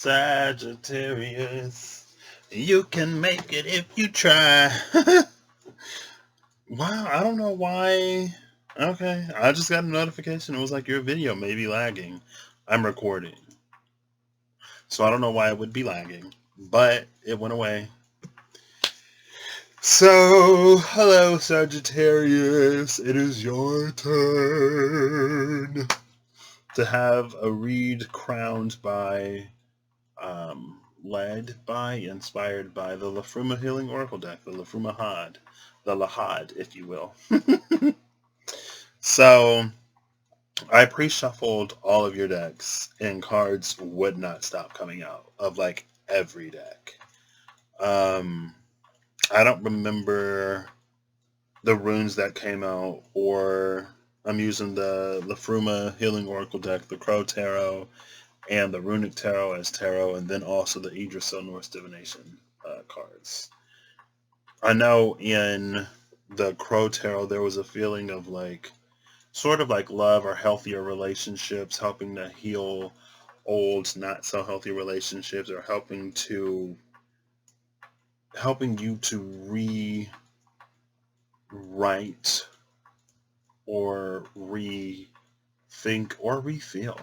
Sagittarius, you can make it if you try. Wow, I don't know why. Okay, I just got a notification. It was like your video may be lagging. I'm recording. So I don't know why it would be lagging, but it went away. So, hello Sagittarius. It is your turn to have a read crowned by led by, inspired by the Lafruma Healing Oracle deck, the Lafruma Had, the Lahad, if you will. So, I pre-shuffled all of your decks, and cards would not stop coming out of like every deck. I don't remember the runes that came out, or I'm using the Lafruma Healing Oracle deck, the Crow Tarot, and the Runic Tarot as tarot, and then also the Idrisil Norse Divination cards. I know in the Crow Tarot there was a feeling of like, sort of like love or healthier relationships, helping to heal old, not so healthy relationships, or helping you to rewrite or rethink or refeel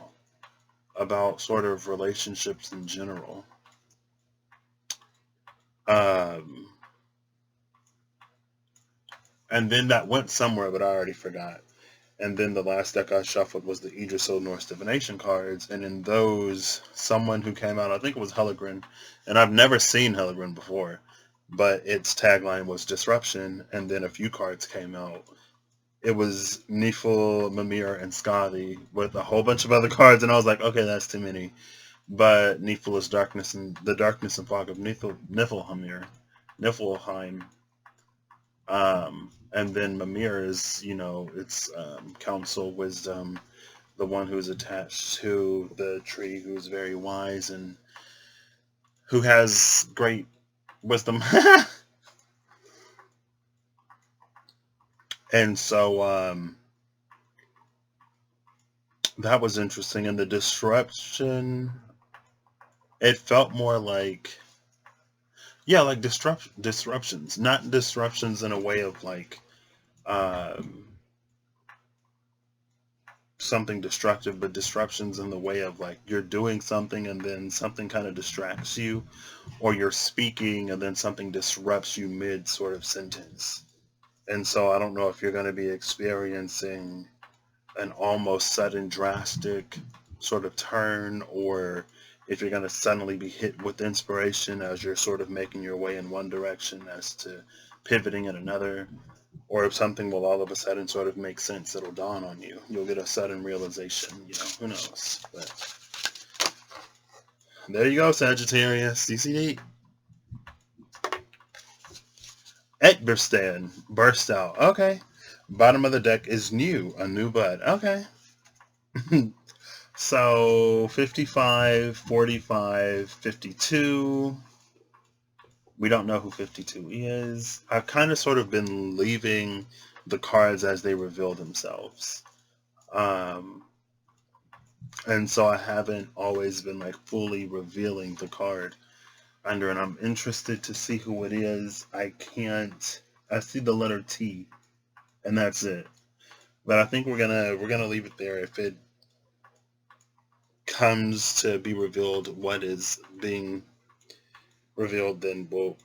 about sort of relationships in general. Um, and then that went somewhere, but I already forgot. And then the last deck I shuffled was the Idrisil Norse Divination cards, and in those, someone who came out, I think it was Helligren, and I've never seen Helligren before, but its tagline was Disruption, and then a few cards came out. It was Nifl, Mimir, and Skadi with a whole bunch of other cards, and I was like, okay, that's too many. But Nifl is darkness and the darkness and fog of Niflheim. And then Mimir is, it's counsel, wisdom, the one who is attached to the tree, who is very wise and who has great wisdom. And so that was interesting. And the disruption, it felt more like, yeah, like disruptions, not disruptions in a way of like um, something destructive, but disruptions in the way of like you're doing something and then something kind of distracts you, or you're speaking and then something disrupts you mid sort of sentence. And so I don't know if you're going to be experiencing an almost sudden drastic sort of turn, or if you're going to suddenly be hit with inspiration as you're sort of making your way in one direction as to pivoting in another, or if something will all of a sudden sort of make sense, it'll dawn on you. You'll get a sudden realization, who knows. But there you go, Sagittarius. CCD. Ekberstan burst out. Okay. Bottom of the deck is new, a new bud. Okay. So 55, 45, 52. We don't know who 52 is. I've kind of sort of been leaving the cards as they reveal themselves. And so I haven't always been like fully revealing the card under, and I'm interested to see who it is. I see the letter T, and that's it. But I think we're gonna leave it there. If it comes to be revealed what is being revealed, then we'll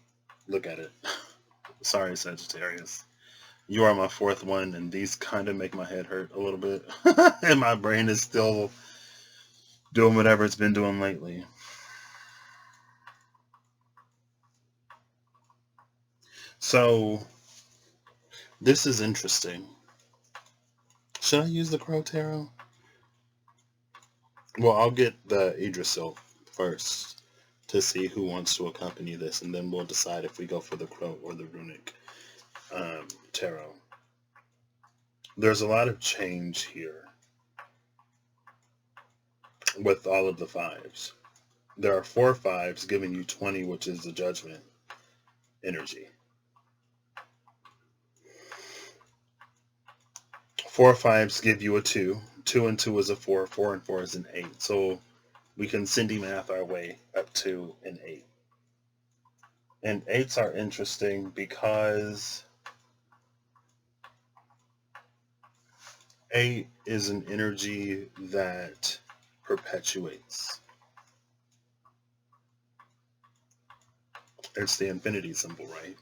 look at it. Sorry, Sagittarius. You are my fourth one, and these kind of make my head hurt a little bit. And my brain is still doing whatever it's been doing lately. So, this is interesting. Should I use the Crow Tarot? Well, I'll get the Idrisil first to see who wants to accompany this, and then we'll decide if we go for the Crow or the Runic Tarot. There's a lot of change here with all of the fives. There are 4 fives giving you 20, which is the judgment energy. 4 fives give you a 2. 2 and 2 is a 4. 4 and 4 is an 8. So We can Cindy math our way up to an 8. And 8s are interesting because 8 is an energy that perpetuates. It's the infinity symbol, right?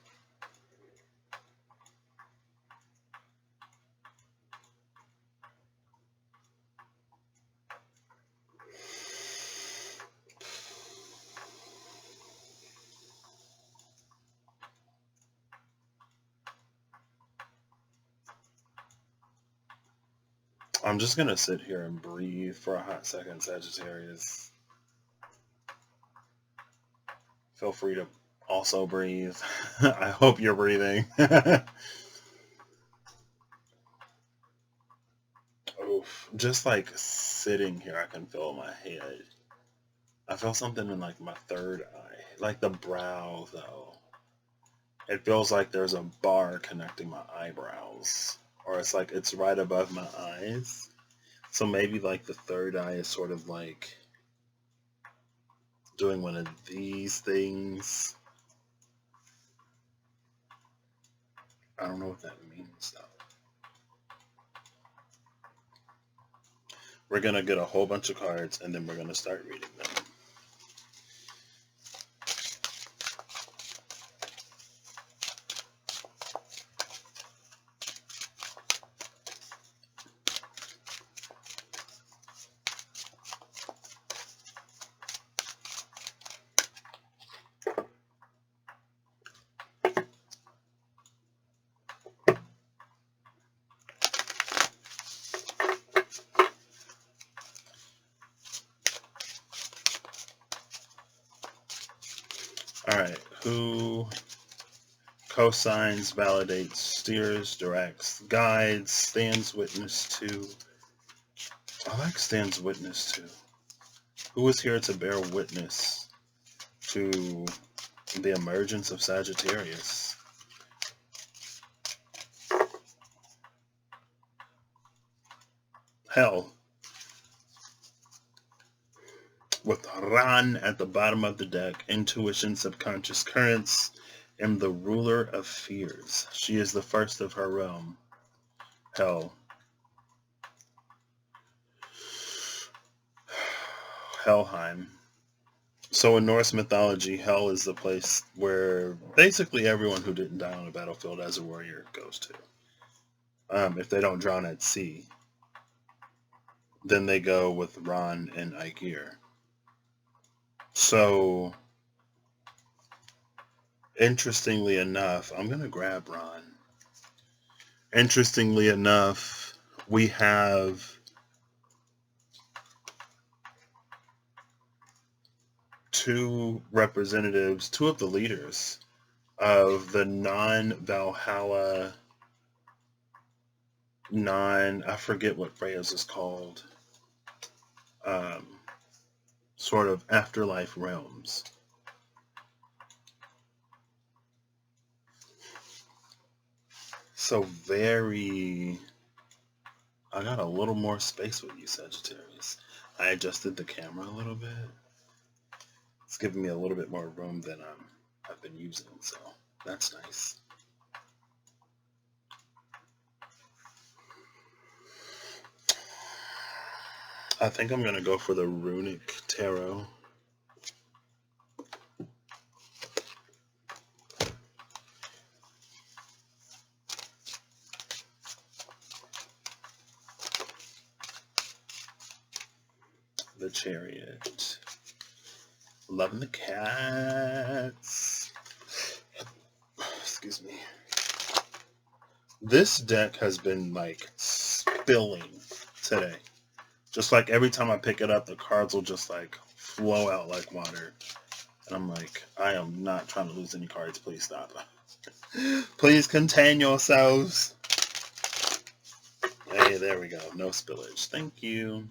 I'm just going to sit here and breathe for a hot second, Sagittarius. Feel free to also breathe. I hope you're breathing. Oof. Just like sitting here, I can feel my head. I feel something in like my third eye, like the brow though. It feels like there's a bar connecting my eyebrows, or it's like it's right above my eyes. So maybe like the third eye is sort of like doing one of these things. I don't know what that means though. We're going to get a whole bunch of cards and then we're going to start reading them. All right, who cosigns, validates, steers, directs, guides, stands witness to? I like stands witness to. Who is here to bear witness to the emergence of Sagittarius? Hell, with Ran at the bottom of the deck, intuition, subconscious currents, and the ruler of fears. She is the first of her realm. Hell. Helheim. So in Norse mythology, Hell is the place where basically everyone who didn't die on the battlefield as a warrior goes to. If they don't drown at sea, then they go with Ran and Aegir. So, interestingly enough, I'm going to grab Ran. Interestingly enough, we have two representatives, two of the leaders of the non-Valhalla, I forget what Freya's is called, sort of afterlife realms. So I got a little more space with you, Sagittarius. I adjusted the camera a little bit. It's giving me a little bit more room than I've been using, so that's nice. I think I'm going to go for the Runic Tarot. The Chariot. Loving the cats. Excuse me. This deck has been like spilling today. Just like every time I pick it up, the cards will just like flow out like water. And I'm like, I am not trying to lose any cards. Please stop. Please contain yourselves. Hey, there we go. No spillage. Thank you.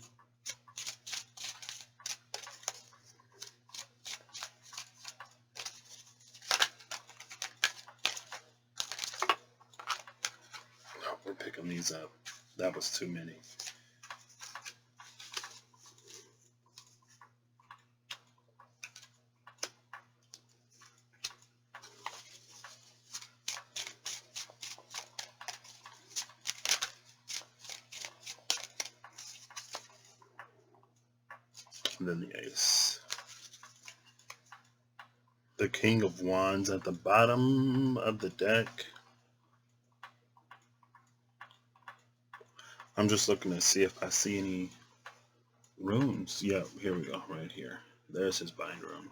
Oh, we're picking these up. That was too many. And then the ace. The King of Wands at the bottom of the deck. I'm just looking to see if I see any runes. Yep, here we go, right here. There's his bind rune.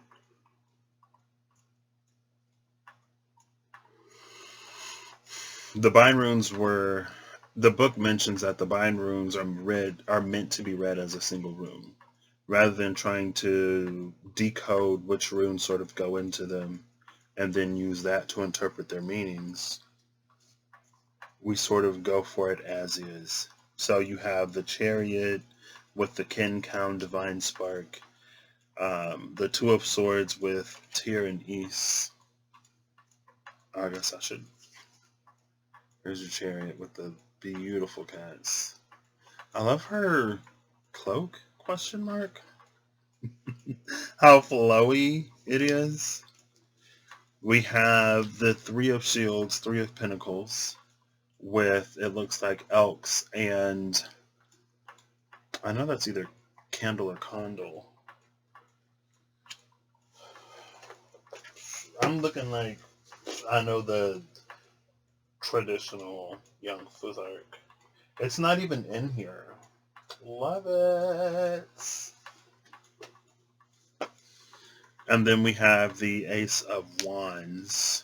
The bind runes were, the book mentions that the bind runes are meant to be read as a single rune, rather than trying to decode which runes sort of go into them and then use that to interpret their meanings. We sort of go for it as is. So you have the Chariot with the Kin Count Divine Spark, the Two of Swords with Tyr and Ys. I guess I should. Here's your Chariot with the beautiful cats. I love her cloak, question mark. How flowy it is. We have the Three of Shields, Three of Pentacles, with, it looks like, elks, and I know that's either candle or condor. I'm looking like I know the traditional young Futhark. It's not even in here. Love it. And then we have the Ace of Wands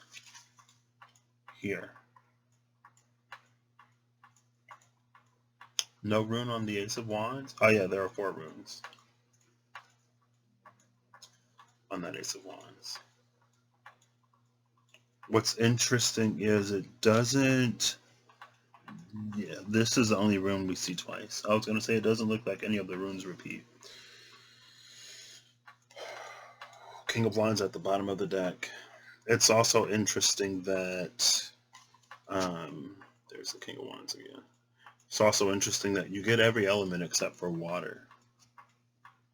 here. No rune on the Ace of Wands? Oh yeah, there are 4 runes on that Ace of Wands. What's interesting is it doesn't... Yeah, this is the only rune we see twice. I was going to say it doesn't look like any of the runes repeat. King of Wands at the bottom of the deck. It's also interesting that... there's the King of Wands again. It's also interesting that you get every element except for water.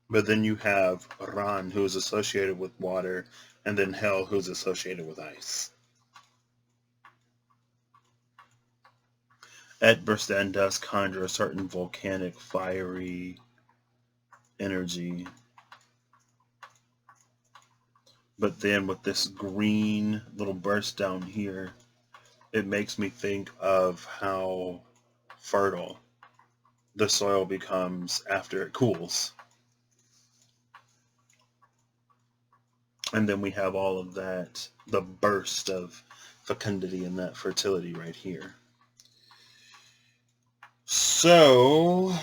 But then you have Ran, who is associated with water, and then Hel, who is associated with ice. Etberstein does conjure a certain volcanic, fiery energy. But then with this green little burst down here, it makes me think of how fertile the soil becomes after it cools. And then we have all of that, the burst of fecundity and that fertility right here. So,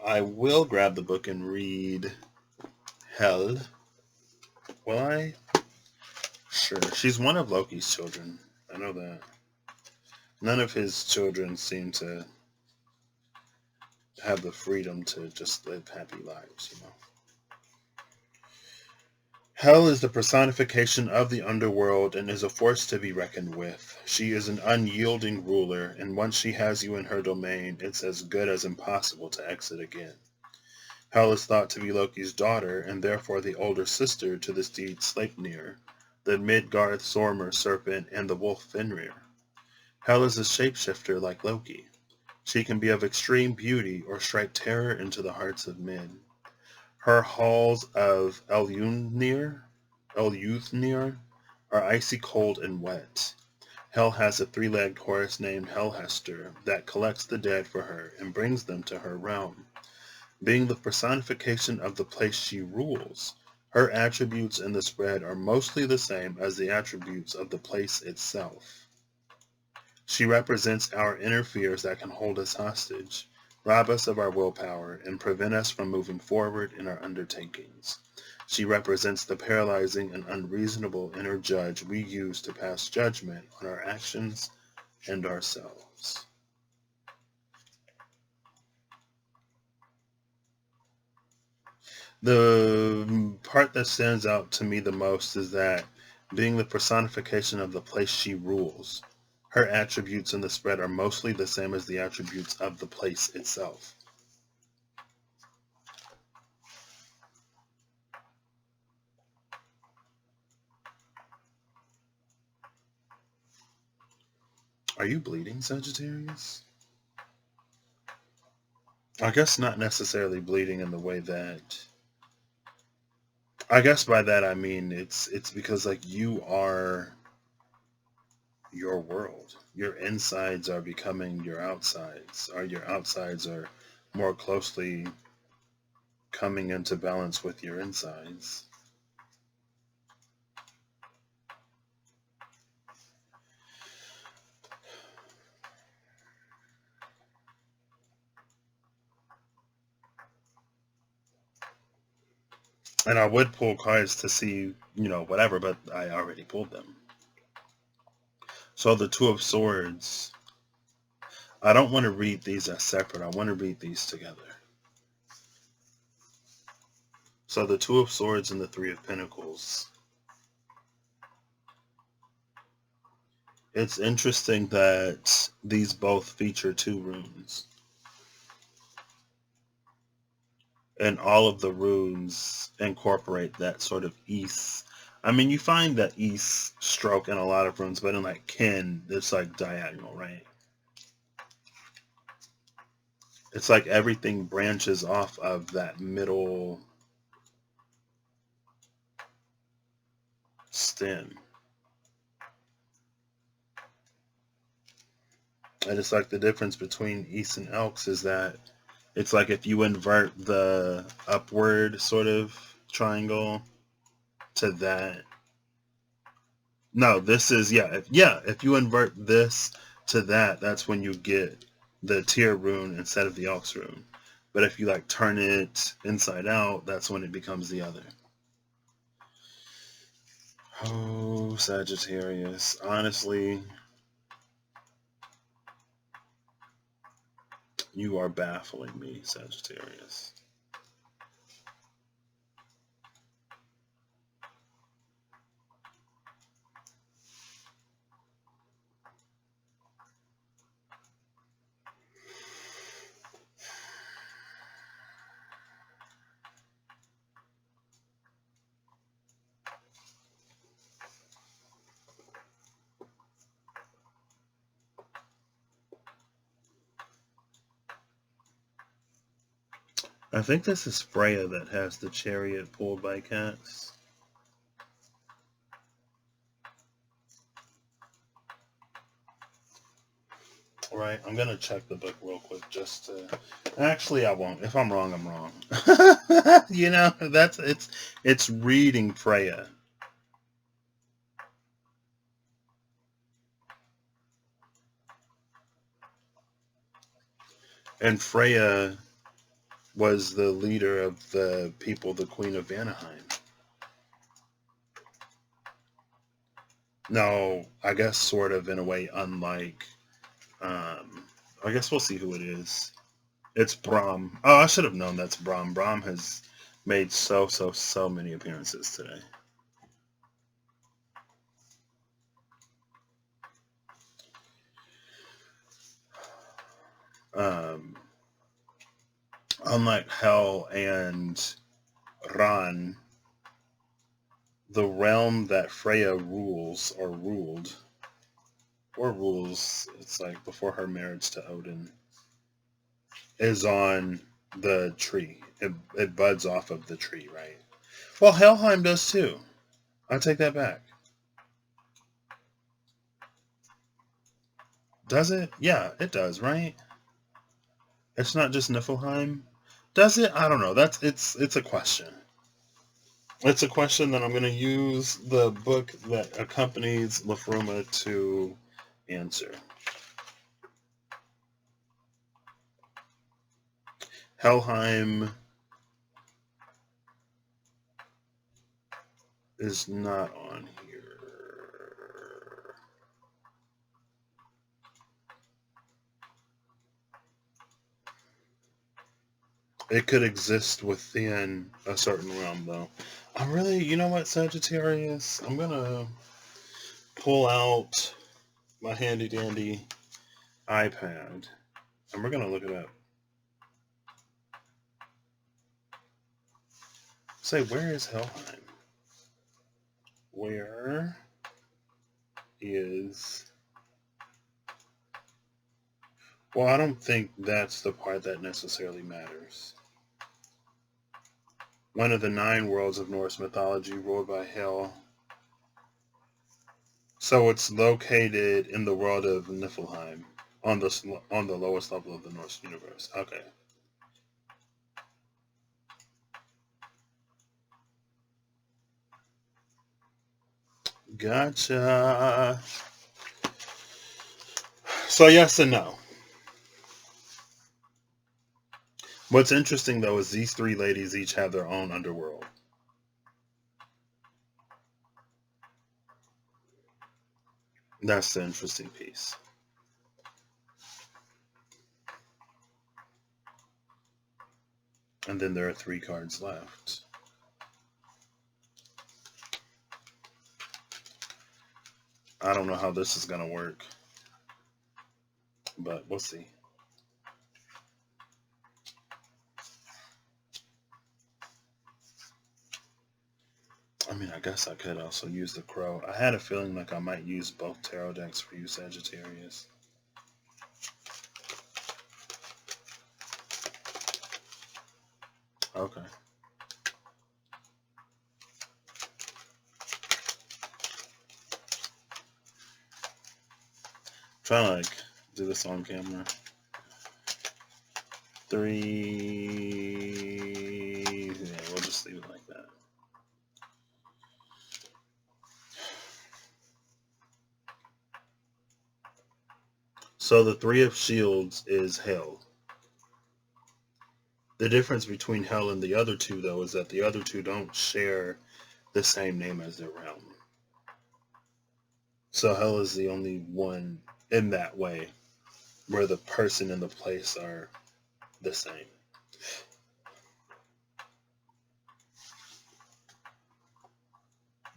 I will grab the book and read Hel. Will I? Sure. She's one of Loki's children. I know that. None of his children seem to have the freedom to just live happy lives, you know. Hel is the personification of the underworld and is a force to be reckoned with. She is an unyielding ruler, and once she has you in her domain, it's as good as impossible to exit again. Hel is thought to be Loki's daughter, and therefore the older sister to the steed Sleipnir, the Midgard Sormr serpent, and the wolf Fenrir. Hel is a shapeshifter like Loki. She can be of extreme beauty or strike terror into the hearts of men. Her halls of Elunir are icy cold and wet. Hel has a 3-legged horse named Helhester that collects the dead for her and brings them to her realm. Being the personification of the place she rules, her attributes in the spread are mostly the same as the attributes of the place itself. She represents our inner fears that can hold us hostage, rob us of our willpower, and prevent us from moving forward in our undertakings. She represents the paralyzing and unreasonable inner judge we use to pass judgment on our actions and ourselves. The part that stands out to me the most is that being the personification of the place she rules, her attributes in the spread are mostly the same as the attributes of the place itself. Are you bleeding, Sagittarius? I guess not necessarily bleeding in the way that I guess by that I mean it's because like you are your world. Your insides are becoming your outsides, or your outsides are more closely coming into balance with your insides. And I would pull cards to see, whatever, but I already pulled them. So the Two of Swords, I don't want to read these as separate. I want to read these together. So the Two of Swords and the Three of Pentacles. It's interesting that these both feature two runes. And all of the runes incorporate that sort of east. I mean, you find that east stroke in a lot of runes, but in like Kin, it's like diagonal, right? It's like everything branches off of that middle stem. And it's like the difference between East and Elks is that it's like if you invert the upward sort of triangle to that. No, this is, if you invert this to that, that's when you get the Tyr rune instead of the Elks rune. But if you like turn it inside out, that's when it becomes the other. Oh, Sagittarius. Honestly, you are baffling me, Sagittarius. I think this is Freya that has the chariot pulled by cats. Right, I'm gonna check the book real quick just to. Actually, I won't. If I'm wrong, I'm wrong. It's reading Freya. And Freya was the leader of the people, the Queen of Vanaheim. No, I guess sort of in a way, unlike. I guess we'll see who it is. It's Brahm. Oh, I should have known that's Brahm. Brahm has made so many appearances today. Um, Unlike Hel and Ran, the realm that Freya rules or ruled, or rules, it's like before her marriage to Odin, is on the tree. It buds off of the tree, right? Well, Helheim does too. I take that back. Does it? Yeah, it does, right? It's not just Niflheim. Does it? I don't know. It's a question. It's a question that I'm going to use the book that accompanies Lafruma to answer. Helheim is not on here. It could exist within a certain realm, though. I'm really, you know what, Sagittarius? I'm going to pull out my handy dandy iPad and we're going to look it up. Say, where is Helheim? Where is... Well, I don't think that's the part that necessarily matters. one of the 9 worlds of Norse mythology, ruled by Hel. So it's located in the world of Niflheim, on the lowest level of the Norse universe. Okay. Gotcha. So yes and no. What's interesting though is these 3 ladies each have their own underworld. That's the interesting piece. And then there are 3 cards left. I don't know how this is going to work, but we'll see. I mean, I guess I could also use the crow. I had a feeling like I might use both tarot decks for you, Sagittarius. Okay. Trying to like do this on camera. 3. Yeah, we'll just leave it like that. So the 3 of Shields is Hel. The difference between Hel and the other 2, though, is that the other 2 don't share the same name as their realm. So Hel is the only one in that way where the person and the place are the same.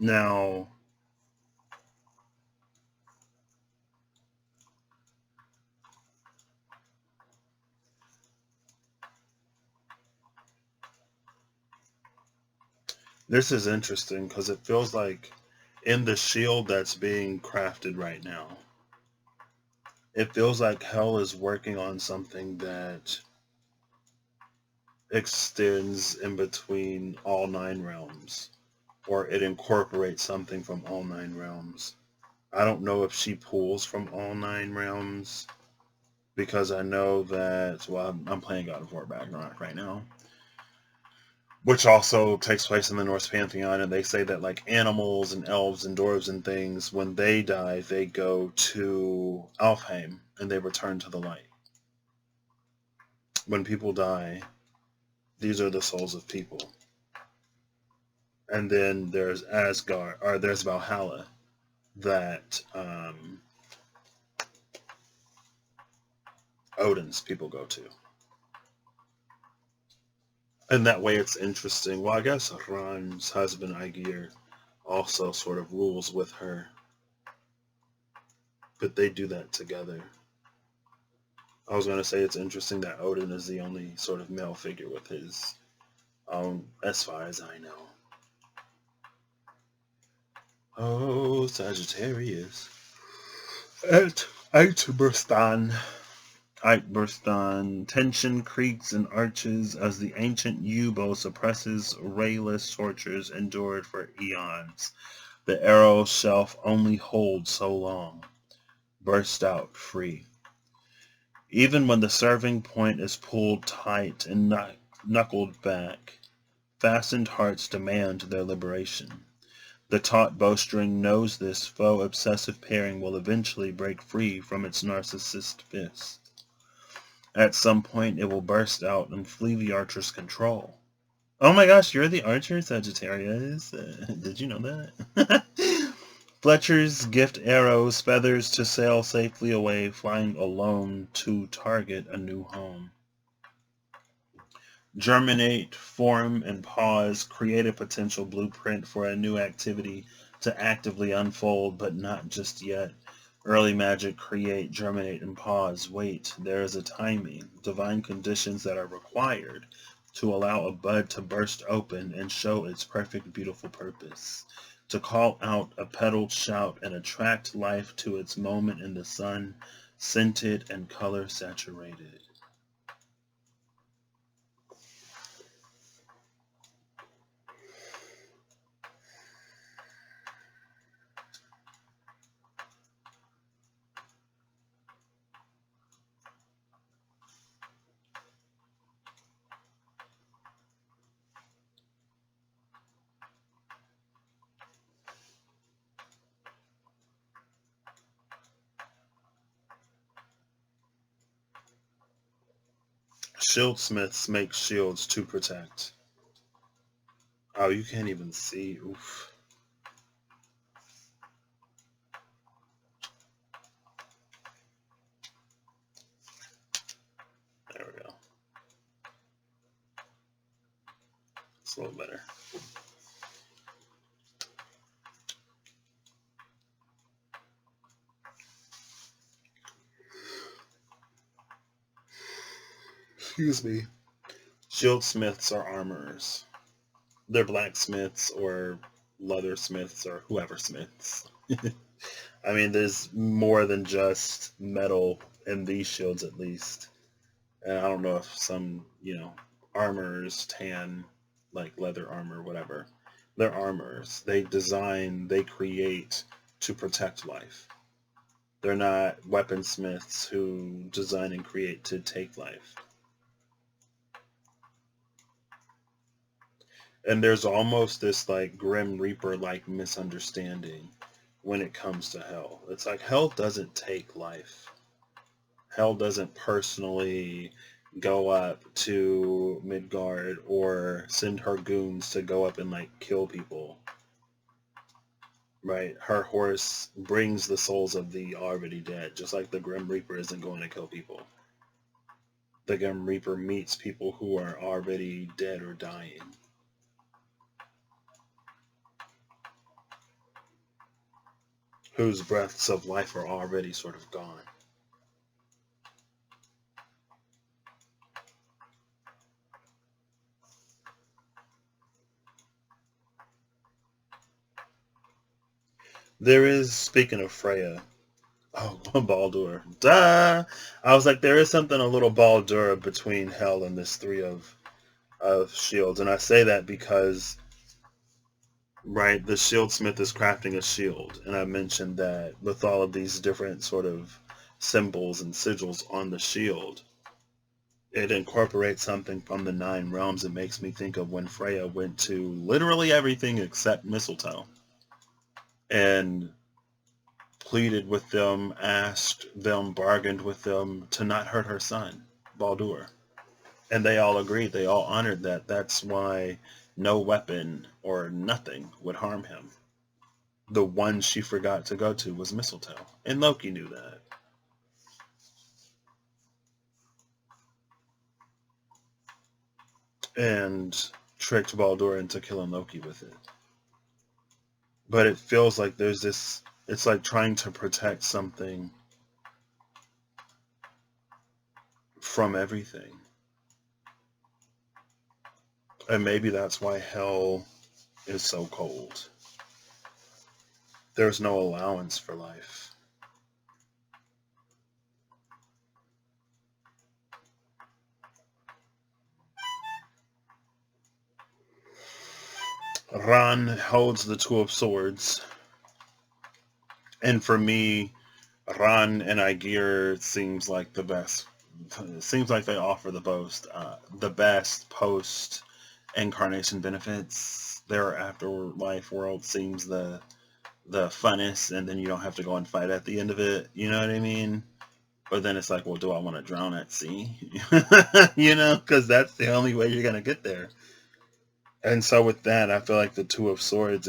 Now, this is interesting because it feels like in the shield that's being crafted right now, it feels like Hel is working on something that extends in between all 9 realms, or it incorporates something from all 9 realms. I don't know if she pulls from all 9 realms, because I know that, well, I'm playing God of War Ragnarok right now, which also takes place in the Norse pantheon, and they say that like animals and elves and dwarves and things, when they die, they go to Alfheim and they return to the light. When people die, these are the souls of people. And then there's Asgard, or there's Valhalla, that Odin's people go to. And that way it's interesting. Well, I guess Ran's husband, Aegir, also sort of rules with her. But they do that together. I was going to say it's interesting that Odin is the only sort of male figure with his own, as far as I know. Oh, Sagittarius. Eitberstan. Tension creaks and arches as the ancient Yubo suppresses rayless tortures endured for eons. The arrow shelf only holds so long. Burst out free. Even when the serving point is pulled tight and knuckled back, fastened hearts demand their liberation. The taut bowstring knows this faux-obsessive pairing will eventually break free from its narcissist fist. At some point, it will burst out and flee the archer's control. Oh my gosh, you're the archer, Sagittarius. Did you know that? Fletchers gift arrows, feathers to sail safely away, flying alone to target a new home. Germinate, form, and pause, create a potential blueprint for a new activity to actively unfold, but not just yet. Early magic, create, germinate, and pause. Wait, there is a timing, divine conditions that are required to allow a bud to burst open and show its perfect, beautiful purpose. To call out a petaled shout and attract life to its moment in the sun, scented and color saturated. Shieldsmiths make shields to protect. Oh, you can't even see. Oof. There we go. It's a little better. Excuse me. Shieldsmiths are armorers. They're blacksmiths or leathersmiths or whoever smiths. I mean, there's more than just metal in these shields, at least. And I don't know if some, armorers tan like leather armor, whatever. They're armorers. They design, they create to protect life. They're not weaponsmiths who design and create to take life. And there's almost this like Grim Reaper like misunderstanding when it comes to hell. It's like hell doesn't take life. Hell doesn't personally go up to Midgard or send her goons to go up and like kill people. Right? Her horse brings the souls of the already dead, just like the Grim Reaper isn't going to kill people. The Grim Reaper meets people who are already dead or dying. Whose breaths of life are already sort of gone. There is, speaking of Freya, oh, Baldur. Duh! I was like, there is something a little Baldur between Hell and this three of shields. And I say that because, right, the shieldsmith is crafting a shield. And I mentioned that with all of these different sort of symbols and sigils on the shield, it incorporates something from the 9 realms. It makes me think of when Freya went to literally everything except mistletoe. And pleaded with them, asked them, bargained with them to not hurt her son, Baldur. And they all agreed. They all honored that. That's why no weapon or nothing would harm him. The one she forgot to go to was mistletoe. And Loki knew that. And tricked Baldur into killing Loki with it. But it feels like there's this, it's like trying to protect something from everything. And maybe that's why hell is so cold. There's no allowance for life. Ran holds the Two of Swords. And for me, Ran and Aegir seems like the best. It seems like they offer the best post incarnation benefits. Their afterlife world seems the funnest, and then you don't have to go and fight at the end of it. You know what I mean? But then it's like, well, do I want to drown at sea? Because that's the only way you're gonna get there. And so with that, I feel like the Two of Swords,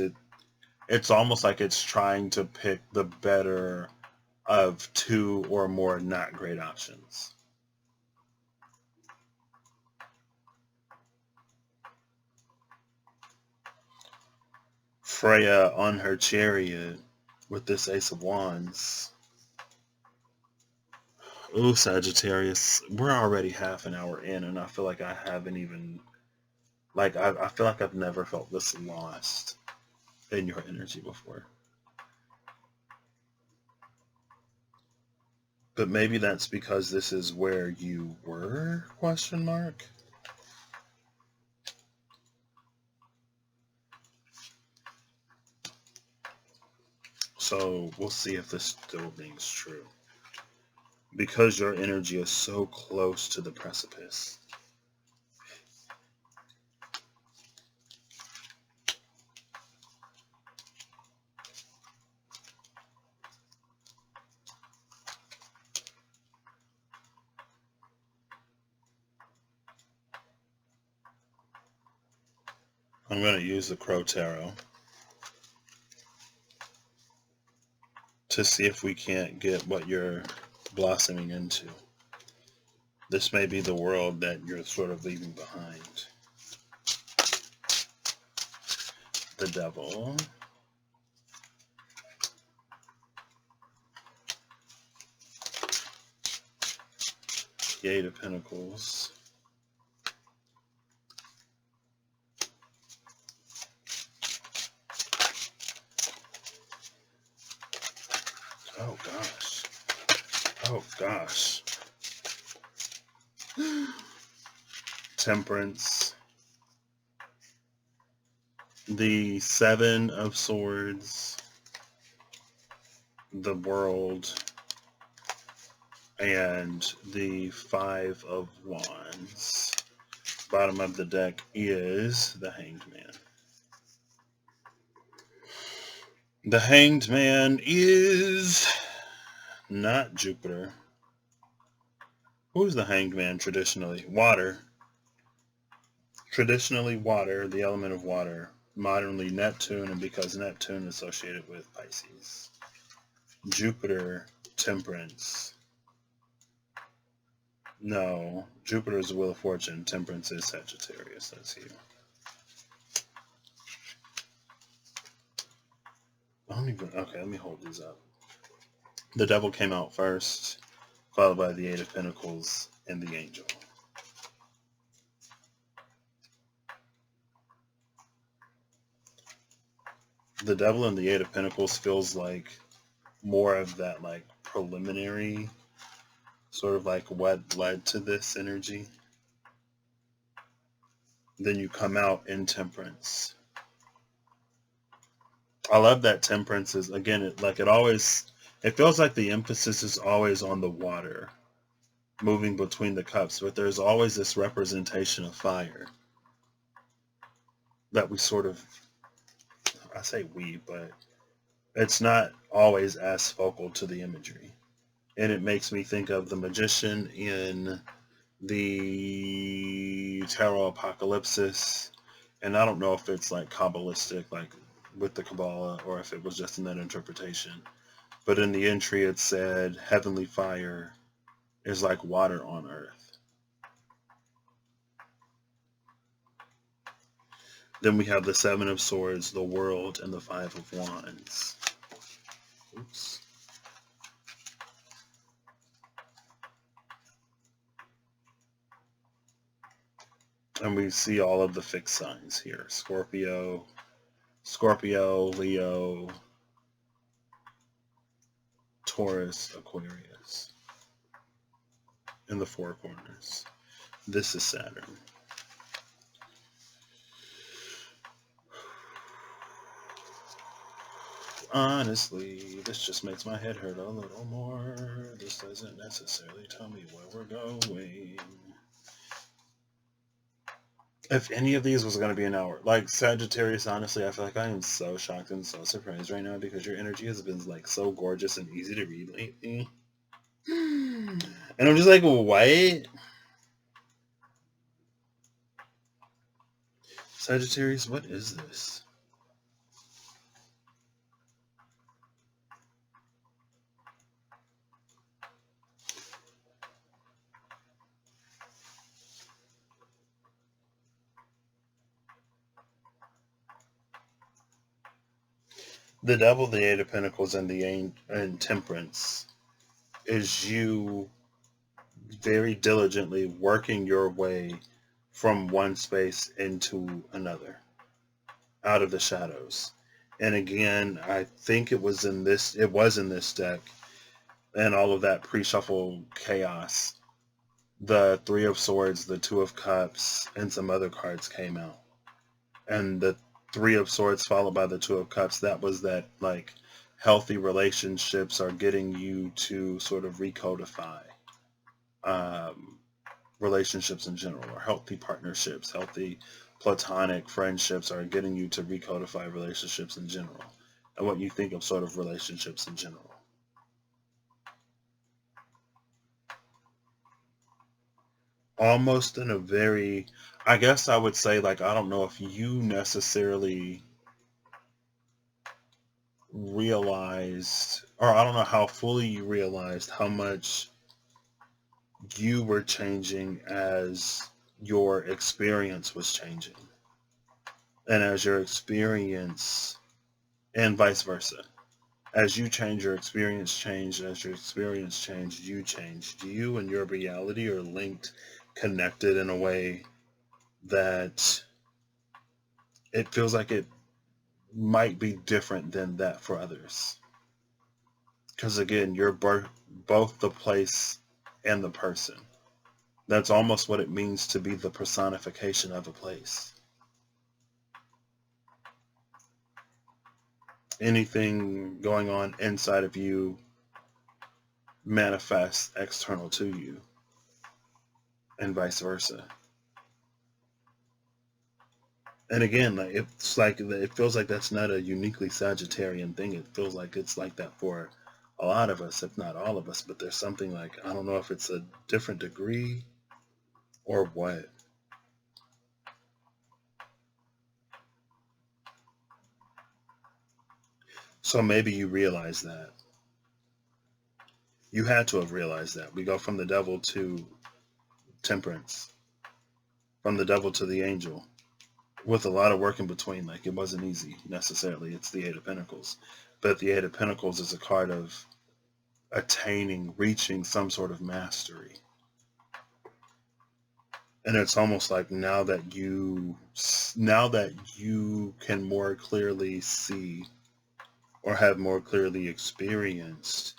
it's almost like it's trying to pick the better of two or more not great options. Freya on her chariot with this Ace of Wands. Ooh, Sagittarius, we're already half an hour in, and I feel like I haven't even, I feel like I've never felt this lost in your energy before. But maybe that's because this is where you were, question mark? So we'll see if this still rings true. Because your energy is so close to the precipice. I'm going to use the Crow Tarot to see if we can't get what you're blossoming into. This may be the world that you're sort of leaving behind. The Devil. The Eight of Pentacles. Oh gosh. Oh gosh. Temperance. The Seven of Swords. The World. And the Five of Wands. Bottom of the deck is the Hanged Man. The Hanged Man is not Jupiter. Who's the Hanged Man traditionally? Water. Traditionally water, the element of water. Modernly Neptune, and because Neptune is associated with Pisces. Jupiter, Temperance. No, Jupiter is the Wheel of Fortune. Temperance is Sagittarius. That's you. I don't even... Okay, let me hold these up. The Devil came out first, followed by the Eight of Pentacles and the Angel. The Devil and the Eight of Pentacles feels like more of that like preliminary, sort of like what led to this energy. Then you come out in Temperance. I love that Temperance is, again, it feels like the emphasis is always on the water, moving between the cups, but there's always this representation of fire that we sort of, I say we, but it's not always as focal to the imagery. And it makes me think of the Magician in the Tarot Apocalypsis. And I don't know if it's like Kabbalistic, like with the Kabbalah, or if it was just in that interpretation. But in the entry it said, heavenly fire is like water on earth. Then we have the Seven of Swords, the World, and the Five of Wands. Oops. And we see all of the fixed signs here. Scorpio, Leo, Taurus, Aquarius. In the four corners. This is Saturn. Honestly, this just makes my head hurt a little more. This doesn't necessarily tell me where we're going. If any of these was going to be an hour, like Sagittarius, honestly, I feel like I am so shocked and so surprised right now because your energy has been like so gorgeous and easy to read lately. And I'm just like, what? Sagittarius, what is this? The Devil, the Eight of Pentacles, and and Temperance is you very diligently working your way from one space into another, out of the shadows. And again, I think it was in this deck, and all of that pre-shuffle chaos. The Three of Swords, the Two of Cups, and some other cards came out. And the Three of Swords followed by the Two of Cups, that was that like healthy relationships are getting you to sort of recodify relationships in general, or healthy partnerships, healthy platonic friendships are getting you to recodify relationships in general, and what you think of sort of relationships in general. almost in a very, I guess I would say, like, I don't know if you necessarily realized, or I don't know how fully you realized how much you were changing as your experience was changing. And as your experience, and vice versa. As you change, your experience changed. As your experience changed, you changed. You and your reality are linked, connected in a way that it feels like it might be different than that for others. Because again, you're both the place and the person. That's almost what it means to be the personification of a place. Anything going on inside of you manifests external to you, and vice versa. And again, like it's like it feels like that's not a uniquely Sagittarian thing. It feels like it's like that for a lot of us, if not all of us. But there's something like, I don't know if it's a different degree or what. So maybe you realize that. You had to have realized that. We go from the devil to temperance, from the devil to the angel, with a lot of work in between. Like, it wasn't easy necessarily. It's the Eight of Pentacles. But the Eight of Pentacles is a card of attaining, reaching some sort of mastery. And it's almost like now that you can more clearly see or have more clearly experienced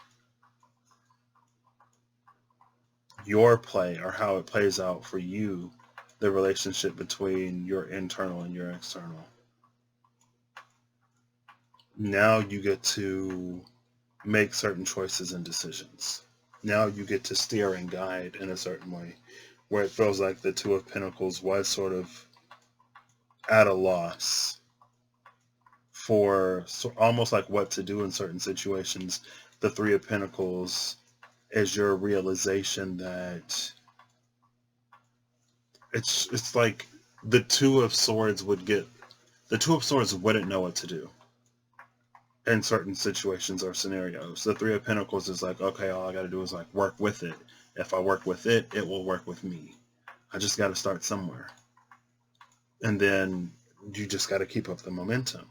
your play, or how it plays out for you, the relationship between your internal and your external. Now you get to make certain choices and decisions. Now you get to steer and guide in a certain way, where it feels like the Two of Pentacles was sort of at a loss for almost like what to do in certain situations. The Three of Pentacles is your realization that it's like the Two of Swords wouldn't know what to do in certain situations or scenarios. The Three of Pentacles is like, okay, all I got to do is like work with it. If I work with it, it will work with me. I just got to start somewhere. And then you just got to keep up the momentum.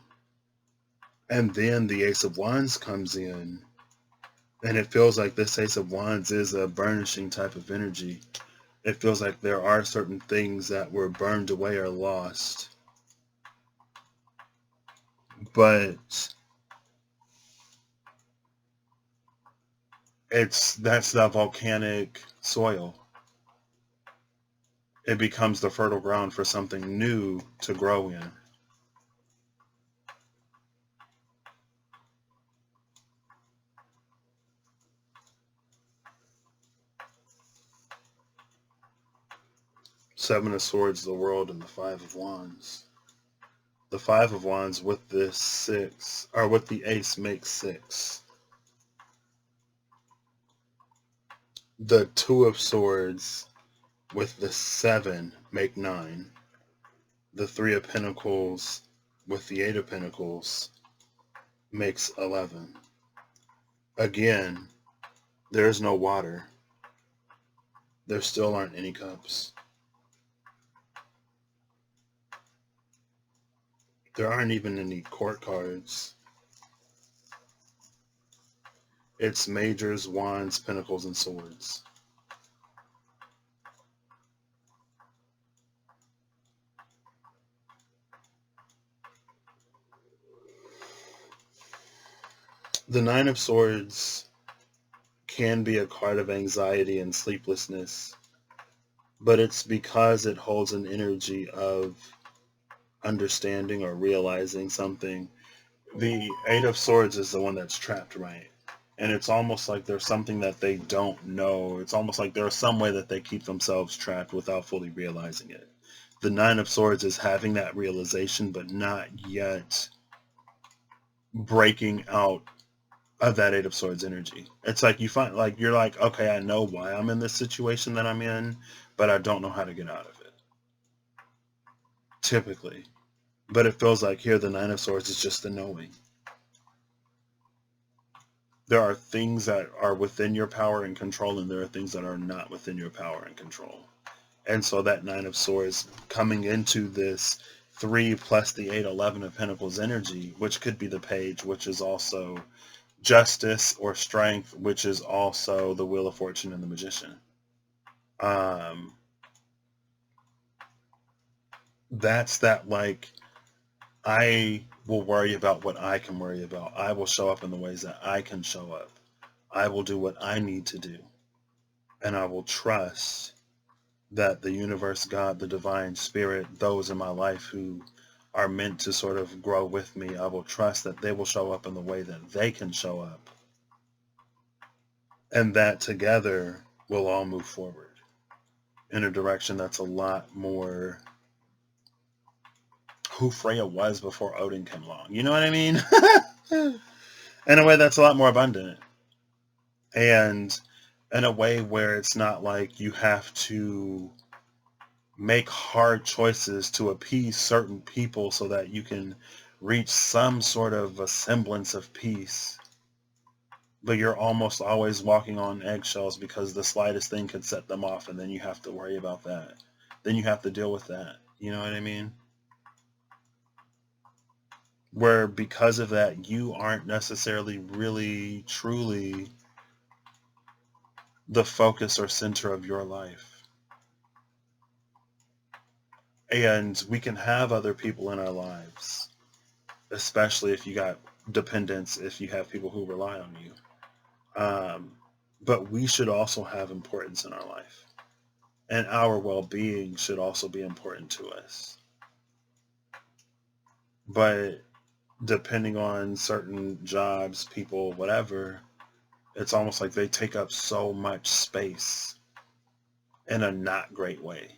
And then the Ace of Wands comes in, and it feels like this Ace of Wands is a burnishing type of energy. It feels like there are certain things that were burned away or lost. But that's that volcanic soil. It becomes the fertile ground for something new to grow in. Seven of Swords, the world, and the Five of Wands. The Five of Wands with this six, or with the Ace, makes six. The Two of Swords with the seven make nine. The Three of Pentacles with the Eight of Pentacles makes 11. Again, there's no water. There still aren't any cups. There aren't even any court cards. It's majors, wands, pentacles, and swords. The Nine of Swords can be a card of anxiety and sleeplessness, but it's because it holds an energy of understanding or realizing something. The Eight of Swords is the one that's trapped, right? And it's almost like there's something that they don't know. It's almost like there's some way that they keep themselves trapped without fully realizing it. The Nine of Swords is having that realization, but not yet breaking out of that Eight of Swords energy. It's like you find, like, you're like, okay, I know why I'm in this situation that I'm in, but I don't know how to get out of it. Typically. But it feels like here the Nine of Swords is just the knowing. There are things that are within your power and control, and there are things that are not within your power and control. And so that Nine of Swords coming into this 3 plus the 8, 11 of Pentacles energy, which could be the Page, which is also Justice or Strength, which is also the Wheel of Fortune and the Magician. That's that, like, I will worry about what I can worry about. I will show up in the ways that I can show up. I will do what I need to do. And I will trust that the universe, God, the divine spirit, those in my life who are meant to sort of grow with me, I will trust that they will show up in the way that they can show up. And that together we'll all move forward in a direction that's a lot more who Freya was before Odin came along. You know what I mean? In a way that's a lot more abundant. And in a way where it's not like you have to make hard choices to appease certain people so that you can reach some sort of a semblance of peace. But you're almost always walking on eggshells because the slightest thing could set them off, and then you have to worry about that. Then you have to deal with that. You know what I mean? Where because of that, you aren't necessarily really, truly the focus or center of your life. And we can have other people in our lives, especially if you got dependents, if you have people who rely on you. But we should also have importance in our life. And our well-being should also be important to us. But depending on certain jobs, people, whatever, it's almost like they take up so much space in a not great way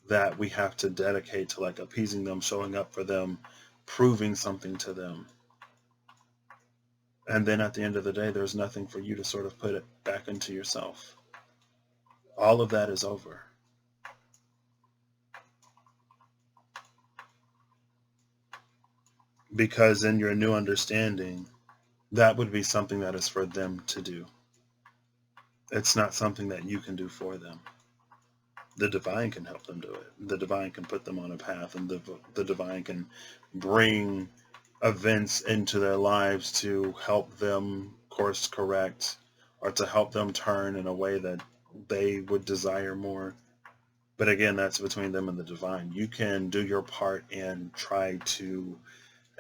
that we have to dedicate to like appeasing them, showing up for them, proving something to them. And then at the end of the day, there's nothing for you to sort of put it back into yourself. All of that is over. Because in your new understanding, that would be something that is for them to do. It's not something that you can do for them. The divine can help them do it. The divine can put them on a path, and the divine can bring events into their lives to help them course correct or to help them turn in a way that they would desire more. But again, that's between them and the divine. You can do your part and try to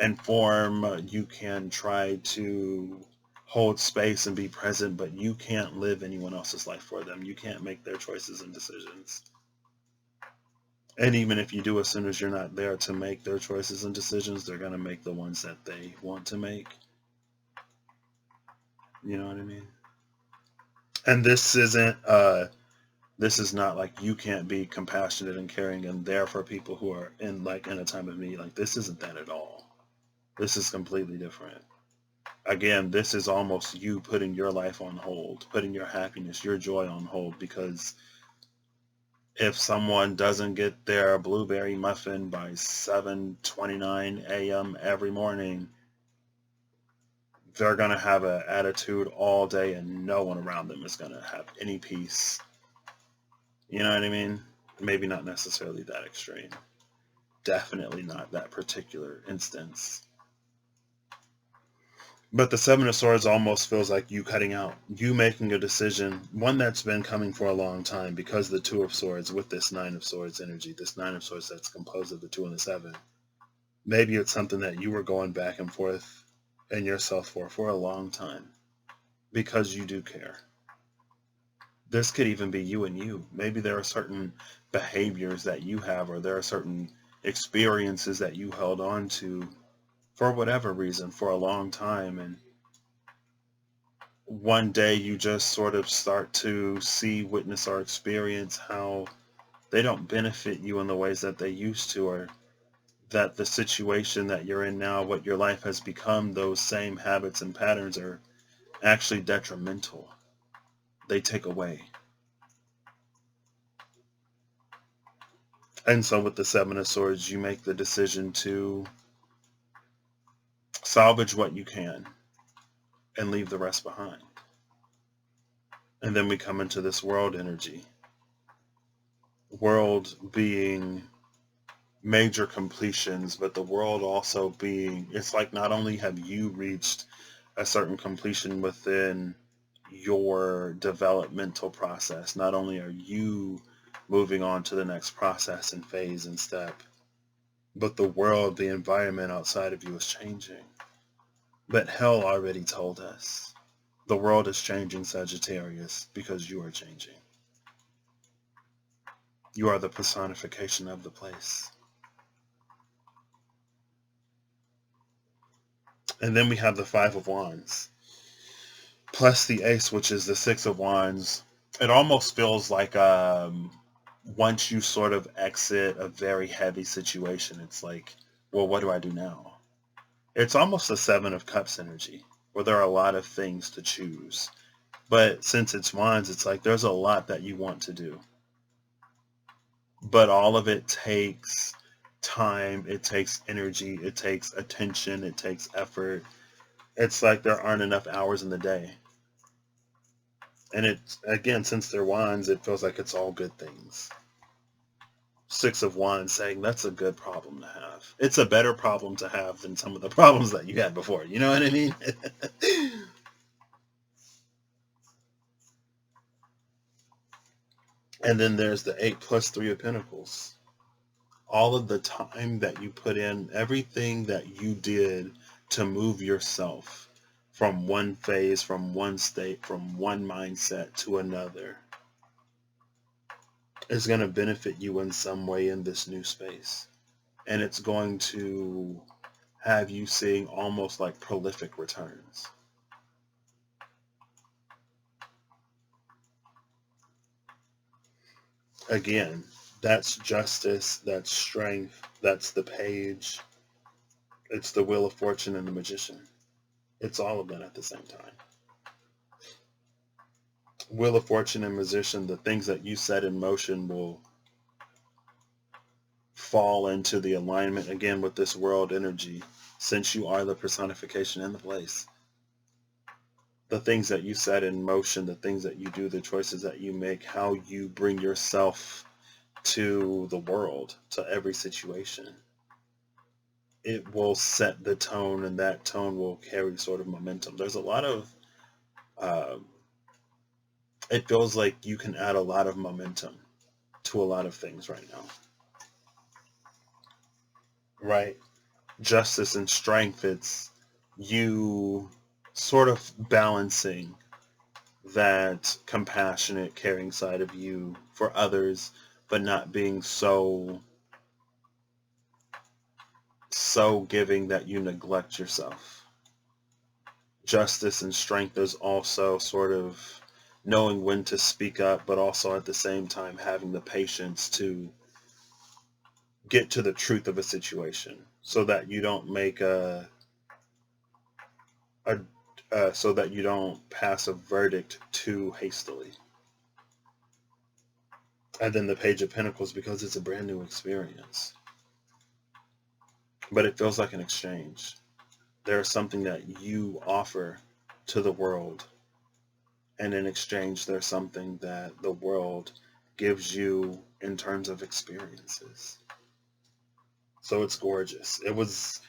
inform, you can try to hold space and be present, but you can't live anyone else's life for them. You can't make their choices and decisions. And even if you do, as soon as you're not there to make their choices and decisions, they're going to make the ones that they want to make. You know what I mean? And this is not like you can't be compassionate and caring and there for people who are in a time of need. Like, this isn't that at all. This is completely different. Again, this is almost you putting your life on hold, putting your happiness, your joy on hold, because if someone doesn't get their blueberry muffin by 7:29 a.m. every morning, they're going to have an attitude all day and no one around them is going to have any peace. You know what I mean? Maybe not necessarily that extreme. Definitely not that particular instance. But the Seven of Swords almost feels like you cutting out, you making a decision, one that's been coming for a long time, because the Two of Swords with this Nine of Swords energy, this Nine of Swords that's composed of the 2 and the 7. Maybe it's something that you were going back and forth in yourself for a long time because you do care. This could even be you and you. Maybe there are certain behaviors that you have, or there are certain experiences that you held on to for whatever reason for a long time, and one day you just sort of start to see, witness, or experience how they don't benefit you in the ways that they used to, or that the situation that you're in now, what your life has become, those same habits and patterns are actually detrimental. They take away. And so with the Seven of Swords, you make the decision to salvage what you can and leave the rest behind. And then we come into this world energy. World being major completions, but the world also being, it's like not only have you reached a certain completion within your developmental process, not only are you moving on to the next process and phase and step, but the world, the environment outside of you is changing. But hell already told us the world is changing, Sagittarius, because you are changing. You are the personification of the place. And then we have the Five of Wands, plus the Ace, which is the Six of Wands. It almost feels like once you sort of exit a very heavy situation, it's like, well, what do I do now? It's almost a Seven of Cups energy, where there are a lot of things to choose. But since it's Wands, it's like there's a lot that you want to do. But all of it takes time, it takes energy, it takes attention, it takes effort. It's like there aren't enough hours in the day. And it's, again, since they're wands, it feels like it's all good things. Six of Wands saying that's a good problem to have. It's a better problem to have than some of the problems that you had before. You know what I mean? And then there's the 8 plus 3 of Pentacles. All of the time that you put in, everything that you did to move yourself from one phase, from one state, from one mindset to another is going to benefit you in some way in this new space. And it's going to have you seeing almost like prolific returns. Again, that's justice, that's strength, that's the Page, it's the Wheel of Fortune and the Magician. It's all of that at the same time. Wheel of Fortune and Magician, the things that you set in motion will fall into the alignment again with this world energy, since you are the personification in the place. The things that you set in motion, the things that you do, the choices that you make, how you bring yourself to the world, to every situation, it will set the tone, and that tone will carry sort of momentum. There's a lot of it feels like you can add a lot of momentum to a lot of things right now. Right? Justice and strength, it's you sort of balancing that compassionate, caring side of you for others, but not being so giving that you neglect yourself. Justice and strength is also sort of knowing when to speak up, but also at the same time having the patience to get to the truth of a situation, so that you don't make so that you don't pass a verdict too hastily. And then the Page of Pentacles, because it's a brand new experience, but it feels like an exchange. There's something that you offer to the world, and in exchange there's something that the world gives you in terms of experiences. So it's gorgeous. It was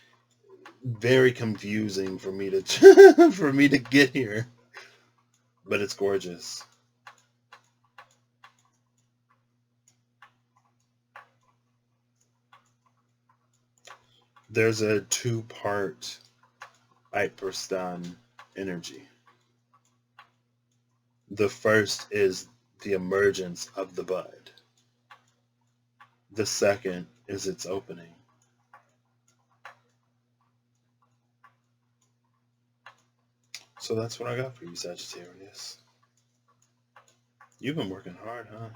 very confusing for me to for me to get here, but it's gorgeous. There's a two-part Hyperstan energy. The first is the emergence of the bud. The second is its opening. So that's what I got for you, Sagittarius. You've been working hard, huh?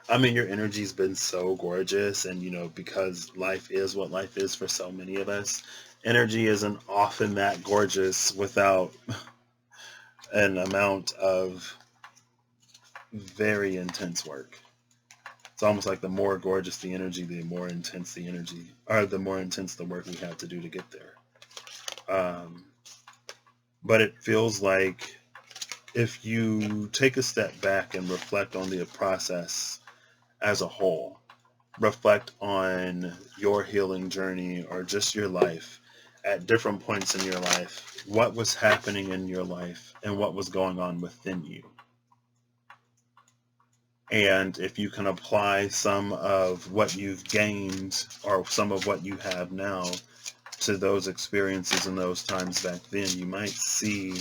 I mean, your energy's been so gorgeous, and because life is what life is for so many of us, energy isn't often that gorgeous without an amount of very intense work. It's almost like the more gorgeous the energy, the more intense the energy, or the more intense the work we have to do to get there. Um, but it feels like if you take a step back and reflect on the process as a whole, reflect on your healing journey or just your life at different points in your life, what was happening in your life and what was going on within you. And if you can apply some of what you've gained or some of what you have now to those experiences and those times back then, you might see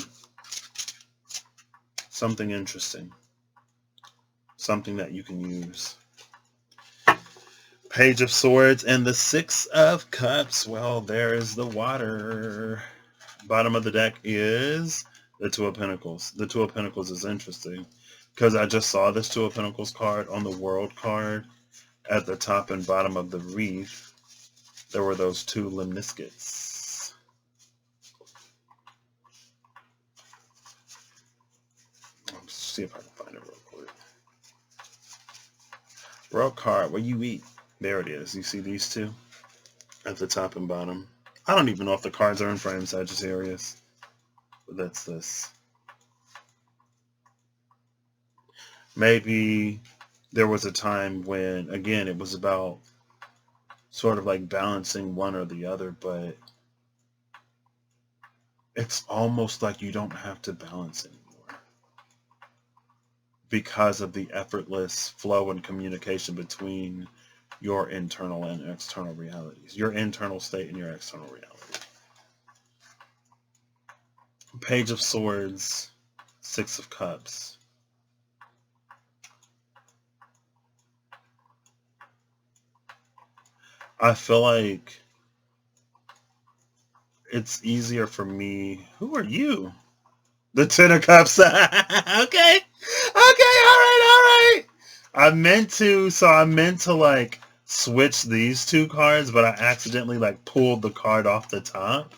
something interesting, something that you can use. Page of Swords and the Six of Cups. Well, there is the water. Bottom of the deck is the Two of Pentacles. The Two of Pentacles is interesting because I just saw this Two of Pentacles card on the World card. At the top and bottom of the wreath, there were those two lemniscates. Let's see if I can find it real quick. World card, what you eat? There it is. You see these two at the top and bottom. I don't even know if the cards are in frame, Sagittarius. But that's this. Maybe there was a time when, again, it was about sort of like balancing one or the other, but it's almost like you don't have to balance anymore because of the effortless flow and communication between your internal and external realities, your internal state and your external reality. Page of Swords, Six of Cups. I feel like it's easier for me. Who are you? The Ten of Cups. Okay. Okay, all right. I meant to like switch these two cards, but I accidentally like pulled the card off the top.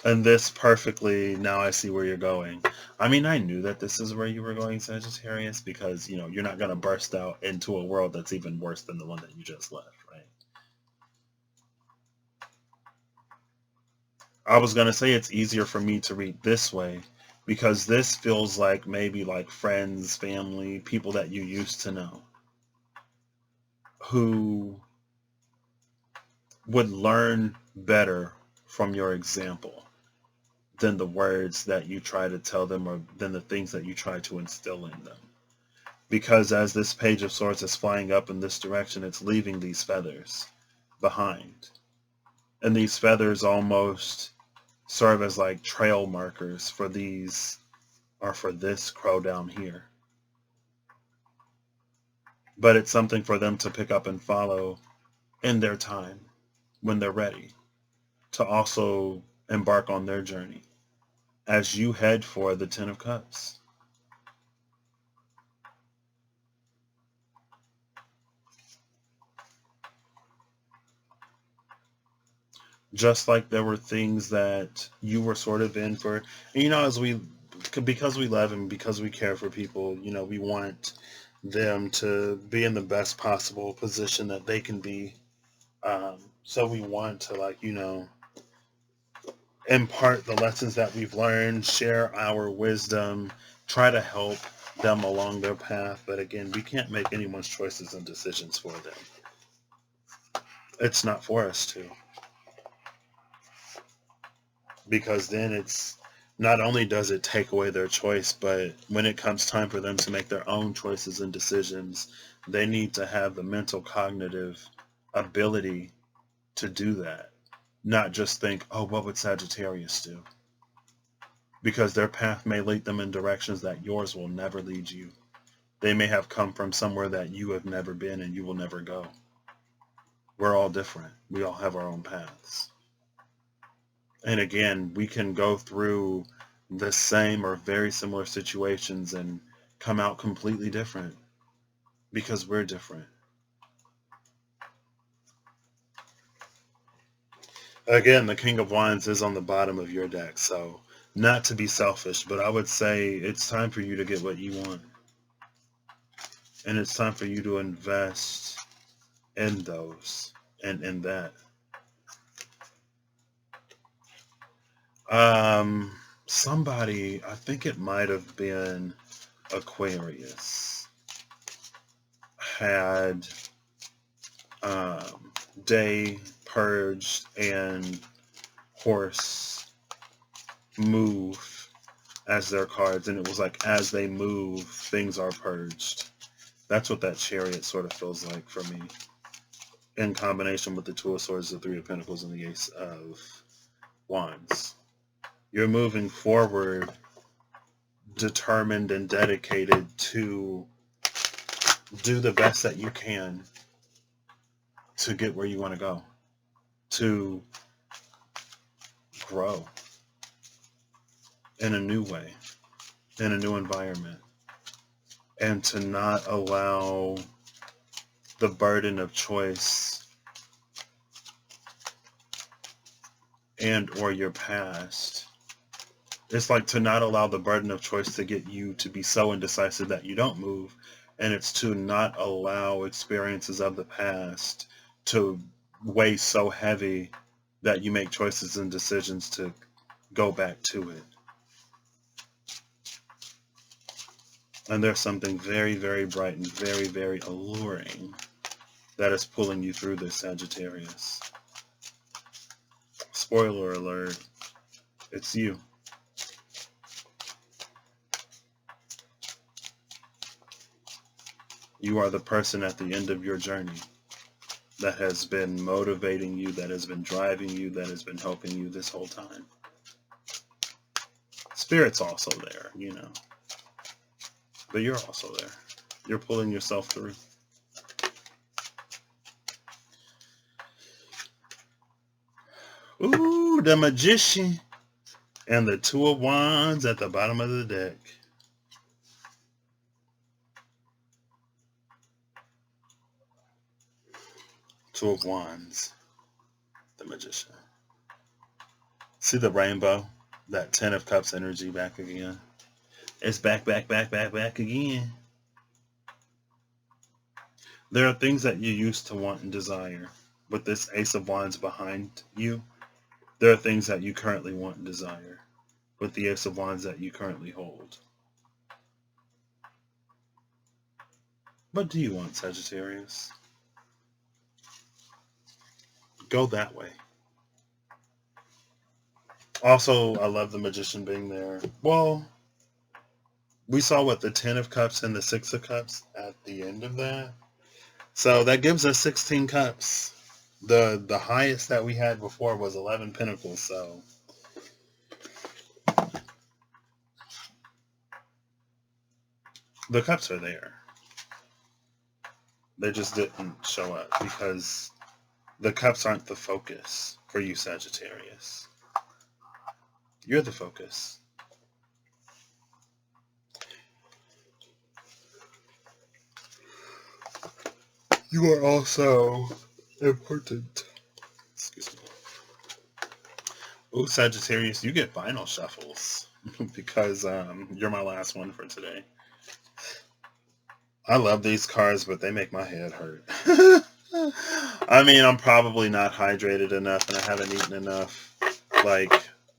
And this perfectly, now I see where you're going. I mean, I knew that this is where you were going, Sagittarius, because, you're not going to burst out into a world that's even worse than the one that you just left, right? I was going to say it's easier for me to read this way because this feels like maybe like friends, family, people that you used to know who would learn better from your example than the words that you try to tell them or than the things that you try to instill in them. Because as this Page of Swords is flying up in this direction, it's leaving these feathers behind. And these feathers almost serve as like trail markers for these, or for this crow down here. But it's something for them to pick up and follow in their time when they're ready to also embark on their journey as you head for the Ten of Cups. Just like there were things that you were sort of in for, and, because we love and because we care for people, we want them to be in the best possible position that they can be. So we want to impart the lessons that we've learned, share our wisdom, try to help them along their path. But again, we can't make anyone's choices and decisions for them. It's not for us to. Because then it's not only does it take away their choice, but when it comes time for them to make their own choices and decisions, they need to have the mental cognitive ability to do that. Not just think, oh, what would Sagittarius do? Because their path may lead them in directions that yours will never lead you. They may have come from somewhere that you have never been and you will never go. We're all different. We all have our own paths. And again, we can go through the same or very similar situations and come out completely different because we're different. Again, the King of Wands is on the bottom of your deck, so not to be selfish, but I would say it's time for you to get what you want. And it's time for you to invest in those and in that. Somebody, I think it might have been Aquarius, had day, purged, and horse move as their cards, and it was like as they move, things are purged. That's what that Chariot sort of feels like for me, in combination with the Two of Swords, the Three of Pentacles, and the Ace of Wands. You're moving forward, determined and dedicated to do the best that you can to get where you want to go, to grow in a new way, in a new environment, and to not allow the burden of choice and or your past. It's like to not allow the burden of choice to get you to be so indecisive that you don't move, and it's to not allow experiences of the past to weigh so heavy that you make choices and decisions to go back to it. And there's something very, very bright and very, very alluring that is pulling you through this, Sagittarius. Spoiler alert, it's you. You are the person at the end of your journey that has been motivating you, that has been driving you, that has been helping you this whole time. Spirit's also there, you know. But you're also there. You're pulling yourself through. Ooh, the Magician and the Two of Wands at the bottom of the deck. Two of Wands, the Magician. See the rainbow? That Ten of Cups energy back again. It's back again. There are things that you used to want and desire. With this Ace of Wands behind you, there are things that you currently want and desire. With the Ace of Wands that you currently hold. What do you want, Sagittarius? Go that way. Also, I love the Magician being there. Well, we saw what the Ten of Cups and the Six of Cups at the end of that. So that gives us 16 cups. The highest that we had before was 11 pentacles, so the cups are there. They just didn't show up because the cups aren't the focus for you, Sagittarius. You're the focus. You are also important. Excuse me. Ooh, Sagittarius, you get final shuffles because you're my last one for today. I love these cards, but they make my head hurt. I mean, I'm probably not hydrated enough and I haven't eaten enough. Like,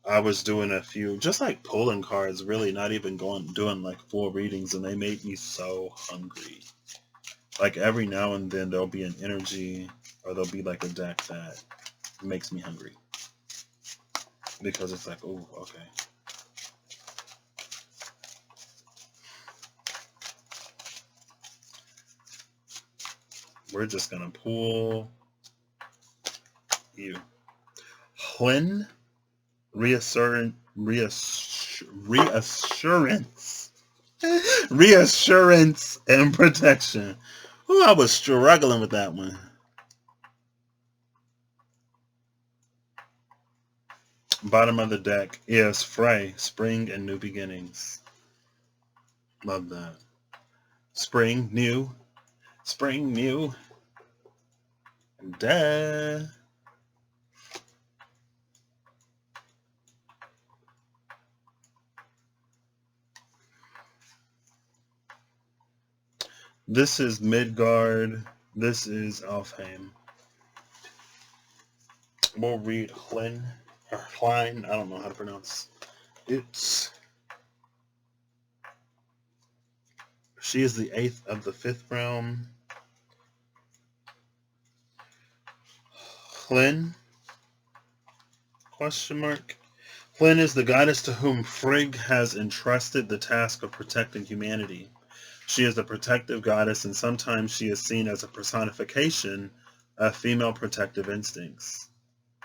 I was doing a few, just like pulling cards, really not even doing like full readings, and they made me so hungry. Like every now and then there'll be an energy or there'll be like a deck that makes me hungry. Because it's like, oh, okay. We're just going to pull you. When reassurance and protection. Oh, I was struggling with that one. Bottom of the deck is Frey, spring and new beginnings. Love that. Spring, new. Spring, new. Duh. This is Midgard. This is Alfheim. We'll read Hlyn, or Klein. I don't know how to pronounce it. She is the 8th of the 5th realm. Hlyn? Question mark. Hlyn is the goddess to whom Frigg has entrusted the task of protecting humanity. She is the protective goddess, and sometimes she is seen as a personification of female protective instincts.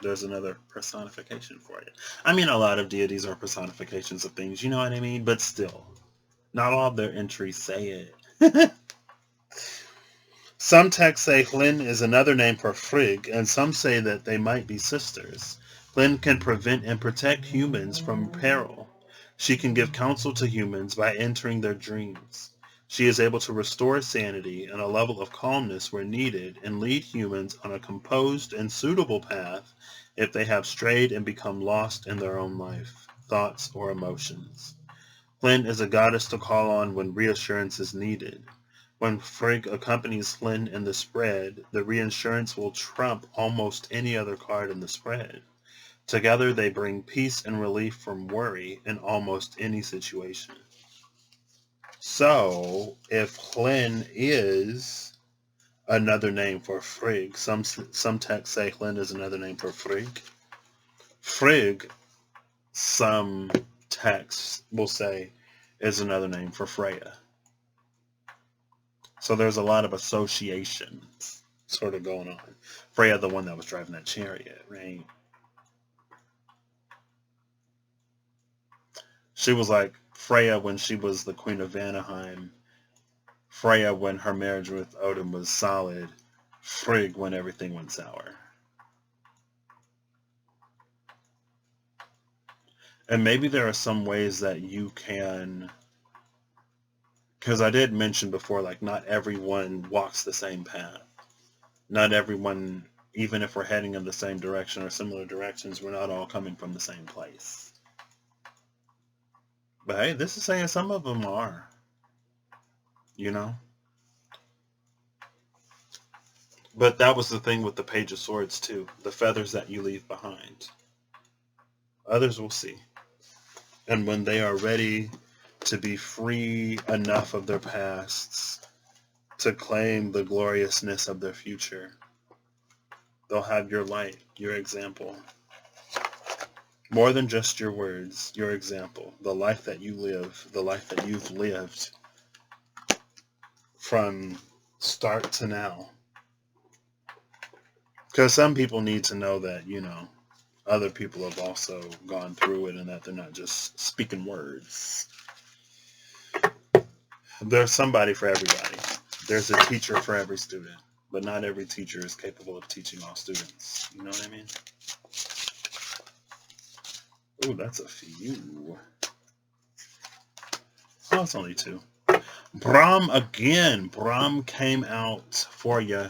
There's another personification for you. I mean, a lot of deities are personifications of things, you know what I mean? But still, not all of their entries say it. Some texts say Hlyn is another name for Frigg, and some say that they might be sisters. Hlyn can prevent and protect humans from peril. She can give counsel to humans by entering their dreams. She is able to restore sanity and a level of calmness where needed and lead humans on a composed and suitable path if they have strayed and become lost in their own life, thoughts, or emotions. Hlyn is a goddess to call on when reassurance is needed. When Frigg accompanies Hlyn in the spread, the reassurance will trump almost any other card in the spread. Together they bring peace and relief from worry in almost any situation. So, if Hlyn is another name for Frigg, some texts say Hlyn is another name for Frigg. Frigg, some texts will say, is another name for Freya. So there's a lot of associations sort of going on. Freya, the one that was driving that chariot, right? She was like Freya when she was the queen of Vanaheim. Freya when her marriage with Odin was solid. Frigg when everything went sour. And maybe there are some ways that you can, because I did mention before, like not everyone walks the same path. Not everyone, even if we're heading in the same direction or similar directions, we're not all coming from the same place. But hey, this is saying some of them are, you know? But that was the thing with the Page of Swords too. The feathers that you leave behind. Others will see. And when they are ready to be free enough of their pasts to claim the gloriousness of their future, they'll have your light, your example. More than just your words, your example. The life that you live, the life that you've lived from start to now. Because some people need to know that, you know, other people have also gone through it and that they're not just speaking words. There's somebody for everybody. There's a teacher for every student. But not every teacher is capable of teaching all students. You know what I mean? Ooh, that's a few. Oh, it's only 2. Brahm again. Brahm came out for you.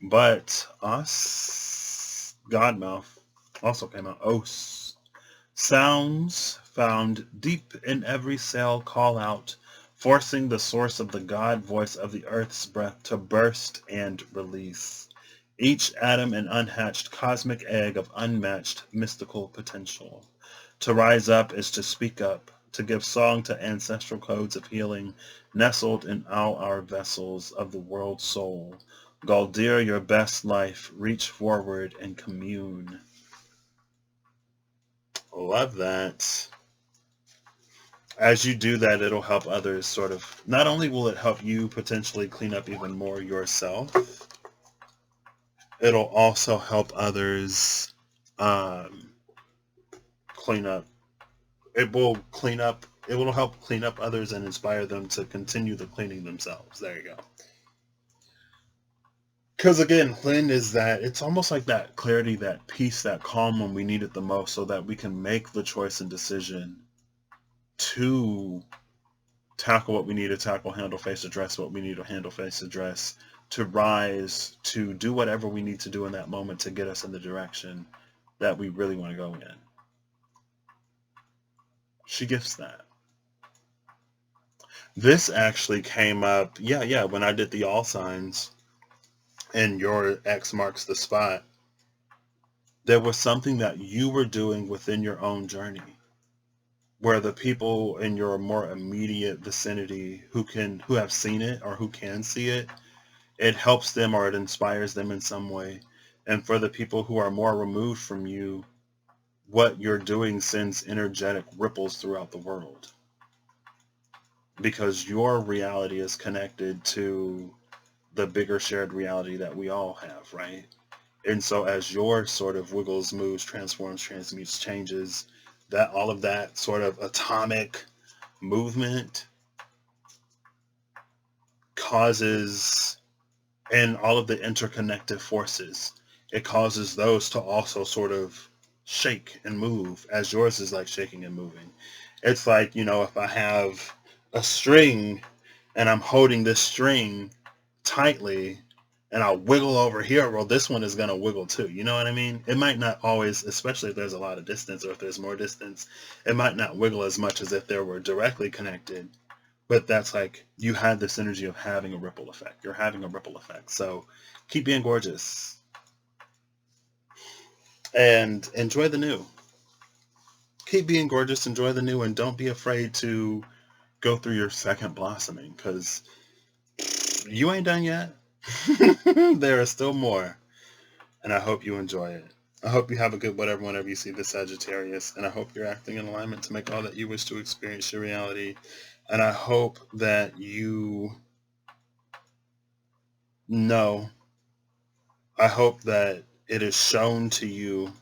But us, Godmouth, also came out. Os. Sounds found deep in every cell call out, forcing the source of the God voice of the earth's breath to burst and release. Each atom an unhatched cosmic egg of unmatched mystical potential. To rise up is to speak up, to give song to ancestral codes of healing nestled in all our vessels of the world soul. Galdir your best life, reach forward and commune. Love that. As you do that, it'll help others sort of, not only will it help you potentially clean up even more yourself, it'll also help others clean up. It will help clean up others and inspire them to continue the cleaning themselves. There you go. Because again, Hlyn is that, it's almost like that clarity, that peace, that calm when we need it the most so that we can make the choice and decision to tackle what we need to tackle, handle, face, address what we need to handle, face, address, to rise, to do whatever we need to do in that moment to get us in the direction that we really want to go in. She gifts that. This actually came up, when I did the all signs and your X marks the spot. There was something that you were doing within your own journey where the people in your more immediate vicinity who have seen it or who can see it, it helps them or it inspires them in some way. And for the people who are more removed from you, what you're doing sends energetic ripples throughout the world. Because your reality is connected to the bigger shared reality that we all have, right? And so as your sort of wiggles, moves, transforms, transmutes, changes, that all of that sort of atomic movement causes, and all of the interconnected forces, it causes those to also sort of shake and move as yours is like shaking and moving. It's like, if I have a string and I'm holding this string tightly and I'll wiggle over here, well, this one is going to wiggle too. You know what I mean? It might not always, especially if there's a lot of distance or if there's more distance, it might not wiggle as much as if they were directly connected. But that's like, you had this energy of having a ripple effect. You're having a ripple effect. So keep being gorgeous and enjoy the new. Keep being gorgeous, enjoy the new, and don't be afraid to go through your second blossoming, because you ain't done yet. There is still more, and I hope you enjoy it. I hope you have a good whatever whenever you see the Sagittarius, and I hope you're acting in alignment to make all that you wish to experience your reality. And I hope that you know, I hope that it is shown to you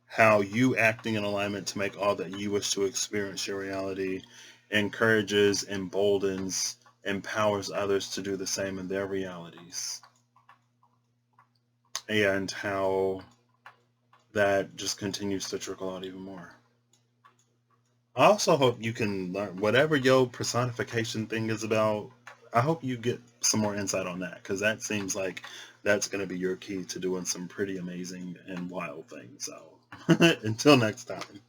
how you acting in alignment to make all that you wish to experience your reality encourages, emboldens, empowers others to do the same in their realities. And how that just continues to trickle out even more. I also hope you can learn whatever your personification thing is about. I hope you get some more insight on that, because that seems like that's going to be your key to doing some pretty amazing and wild things. So until next time.